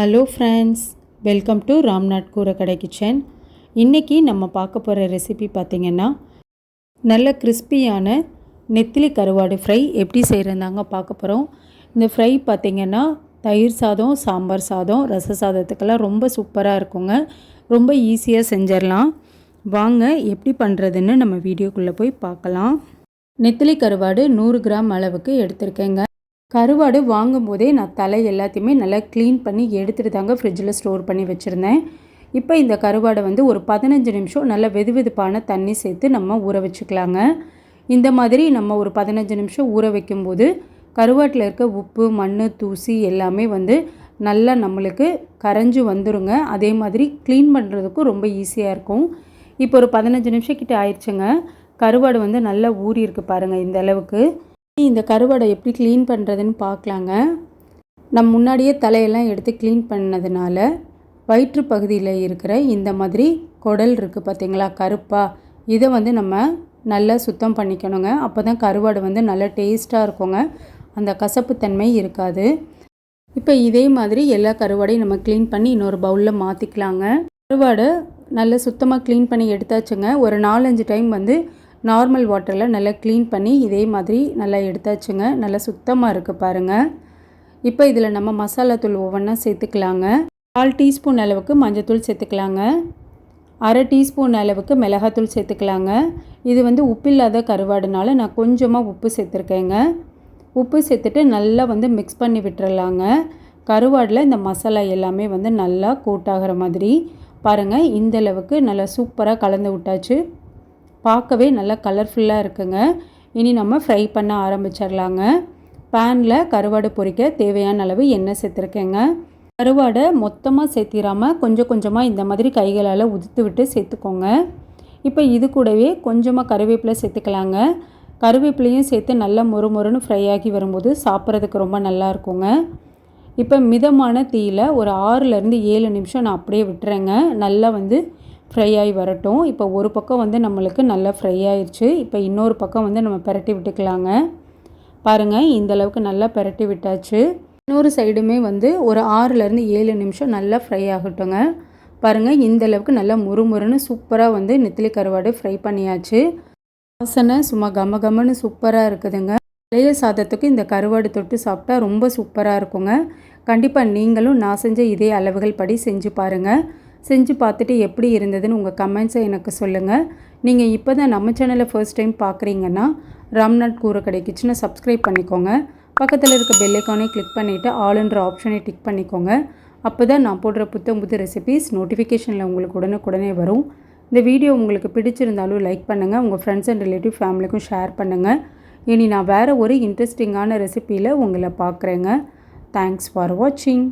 Hello friends, welcome to Ramnath கூரக்கடை kitchen. இன்றைக்கி நம்ம பார்க்க போகிற ரெசிபி பார்த்திங்கன்னா நல்ல கிறிஸ்பியான நெத்திலி கருவாடு ஃப்ரை எப்படி செய்கிறதாங்க பார்க்க போகிறோம். இந்த ஃப்ரை பார்த்திங்கன்னா தயிர் சாதம், சாம்பார் சாதம், ரச சாதத்துக்கெல்லாம் ரொம்ப சூப்பராக இருக்குங்க. ரொம்ப ஈஸியாக செஞ்சிடலாம். வாங்க எப்படி பண்ணுறதுன்னு நம்ம வீடியோக்குள்ளே போய் பார்க்கலாம். நெத்திலி கருவாடு 100 கிராம் அளவுக்கு எடுத்திருக்கேங்க. கருவாடு வாங்கும்போதே நான் தலை எல்லாத்தையுமே நல்லா க்ளீன் பண்ணி எடுத்துகிட்டு தாங்க ஃப்ரிட்ஜில் ஸ்டோர் பண்ணி வச்சுருந்தேன். இப்போ இந்த கருவாடை ஒரு 15 நிமிஷம் நல்லா வெதுவெதுப்பான தண்ணி சேர்த்து நம்ம ஊற வச்சுக்கலாங்க. இந்த மாதிரி நம்ம ஒரு 15 நிமிஷம் ஊற வைக்கும்போது கருவாட்டில் இருக்க உப்பு, மண், தூசி எல்லாமே நல்லா நம்மளுக்கு கரைஞ்சி வந்துடுங்க. அதே மாதிரி க்ளீன் பண்ணுறதுக்கும் ரொம்ப ஈஸியாக இருக்கும். இப்போ ஒரு 15 நிமிஷம் கிட்ட ஆயிடுச்சுங்க. கருவாடு நல்லா ஊறி இருக்குது பாருங்கள். இந்த அளவுக்கு இந்த கருவாடை எப்படி க்ளீன் பண்ணுறதுன்னு பார்க்கலாங்க. நம்ம முன்னாடியே தலையெல்லாம் எடுத்து க்ளீன் பண்ணதுனால வயிற்று பகுதியில் இருக்கிற இந்த மாதிரி குடல் இருக்குது பார்த்திங்களா, கருப்பாக, இதை நம்ம நல்லா சுத்தம் பண்ணிக்கணுங்க. அப்போ தான் கருவாடு நல்லா டேஸ்ட்டாக இருக்குங்க. அந்த கசப்புத்தன்மை இருக்காது. இப்போ இதே மாதிரி எல்லா கருவாடையும் நம்ம க்ளீன் பண்ணி இன்னொரு பவுலில் மாற்றிக்கலாங்க. கருவாடை நல்லா சுத்தமாக க்ளீன் பண்ணி எடுத்தாச்சுங்க. ஒரு 4-5 டைம் நார்மல் வாட்டரில் நல்லா க்ளீன் பண்ணி இதே மாதிரி நல்லா எடுத்தாச்சுங்க. நல்லா சுத்தமாக இருக்குது பாருங்கள். இப்போ இதில் நம்ம மசாலா தூள் ஒவ்வொன்றா சேர்த்துக்கலாங்க. 1/4 டீஸ்பூன் அளவுக்கு மஞ்சத்தூள் சேர்த்துக்கலாங்க. 1/2 டீஸ்பூன் அளவுக்கு மிளகாத்தூள் சேர்த்துக்கலாங்க. இது உப்பில்லாத கருவாடுனால நான் கொஞ்சமாக உப்பு சேர்த்துருக்கேங்க. உப்பு சேர்த்துட்டு நல்லா மிக்ஸ் பண்ணி விட்டுறலாங்க. கருவாடில் இந்த மசாலா எல்லாமே நல்லா கோட்டாகிற மாதிரி பாருங்கள். இந்தளவுக்கு நல்லா சூப்பராக கலந்து விட்டாச்சு. பார்க்கவே நல்லா கலர்ஃபுல்லாக இருக்குங்க. இனி நம்ம ஃப்ரை பண்ண ஆரம்பிச்சிடலாங்க. பேனில் கருவாடு பொரிக்க தேவையான அளவு எண்ணெய் சேர்த்துருக்கேங்க. கருவாடை மொத்தமாக சேர்த்திடாமல் கொஞ்சம் கொஞ்சமாக இந்த மாதிரி கைகளால் உதுத்து விட்டு சேர்த்துக்கோங்க. இப்போ இது கூடவே கொஞ்சமாக கருவேப்பிலை சேர்த்துக்கலாங்க. கருவேப்பிலையும் சேர்த்து நல்லா மொறுமொறுன்னு ஃப்ரை ஆகி வரும்போது சாப்பிட்றதுக்கு ரொம்ப நல்லா இருக்குங்க. இப்போ மிதமான தீயில் ஒரு 6-7 நிமிஷம் நான் அப்படியே விட்டுறேங்க. நல்லா ஃப்ரை ஆகி வரட்டும். இப்போ ஒரு பக்கம் நம்மளுக்கு நல்லா ஃப்ரை ஆயிடுச்சு. இப்போ இன்னொரு பக்கம் நம்ம பெரட்டி விட்டுக்கலாங்க. பாருங்கள், இந்தளவுக்கு நல்லா பெரட்டி விட்டாச்சு. இன்னொரு சைடுமே ஒரு 6-7 நிமிஷம் நல்லா ஃப்ரை ஆகட்டுங்க. பாருங்கள், இந்தளவுக்கு நல்லா முறுமுறுன்னு சூப்பராக நெத்திலி கருவாடு ஃப்ரை பண்ணியாச்சு. வாசனை சும்மா கமகமன்னு சூப்பராக இருக்குதுங்க. பழைய சாதத்துக்கு இந்த கருவாடு தொட்டு சாப்பிட்டா ரொம்ப சூப்பராக இருக்குங்க. கண்டிப்பாக நீங்களும் நான் செஞ்ச இதே அளவுகள் படி செஞ்சு பாருங்கள். செஞ்சு பார்த்துட்டு எப்படி இருந்ததுன்னு உங்கள் கமெண்ட்ஸை எனக்கு சொல்லுங்கள். நீங்கள் இப்போ தான் நம்ம சேனலை ஃபர்ஸ்ட் டைம் பார்க்குறீங்கன்னா ராம்நாத் கூரக்கடை கிச்சனை சப்ஸ்கிரைப் பண்ணிக்கோங்க. பக்கத்தில் இருக்க பெல் ஐக்கானை கிளிக் பண்ணிவிட்டு ஆல்ன்ற ஆப்ஷனை டிக் பண்ணிக்கோங்க. அப்போ தான் நான் போடுற புது ரெசிபீஸ் நோட்டிஃபிகேஷனில் உங்களுக்கு உடனுக்குடனே வரும். இந்த வீடியோ உங்களுக்கு பிடிச்சிருந்தாலும் லைக் பண்ணுங்கள். உங்கள் ஃப்ரெண்ட்ஸ் அண்ட் ரிலேட்டிவ் ஃபேமிலிக்கும் ஷேர் பண்ணுங்கள். இனி நான் வேறு ஒரு இன்ட்ரெஸ்டிங்கான ரெசிப்பியில் உங்களை பார்க்குறேங்க. தேங்க்ஸ் ஃபார் வாட்சிங்.